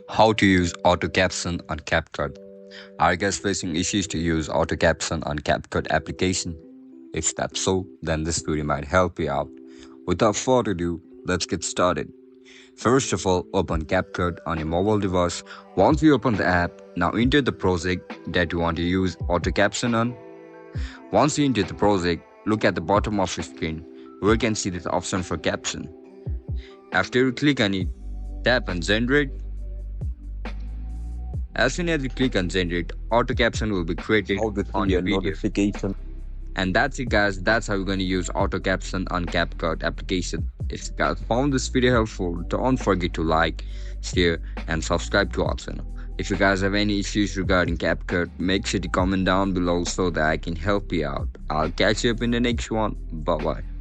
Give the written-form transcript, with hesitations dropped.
How to use auto caption on CapCut. Are you guys facing issues to use auto caption on CapCut application? If that's so, then this video might help you out. Without further ado, let's get started. First of all, open CapCut on your mobile device. Once you open the app, now enter the project that you want to use auto caption on. Once you enter the project, look at the bottom of your screen where you can see this option for caption. After you click on it, tap on generate. As soon as you click on generate, auto caption will be created on your video. notification. And that's it guys, that's how you're going to use auto caption on CapCut application. If you guys found this video helpful, don't forget to like, share and subscribe to our channel. If you guys have any issues regarding CapCut, make sure to comment down below so that I can help you out. I'll catch you up in the next one. Bye bye.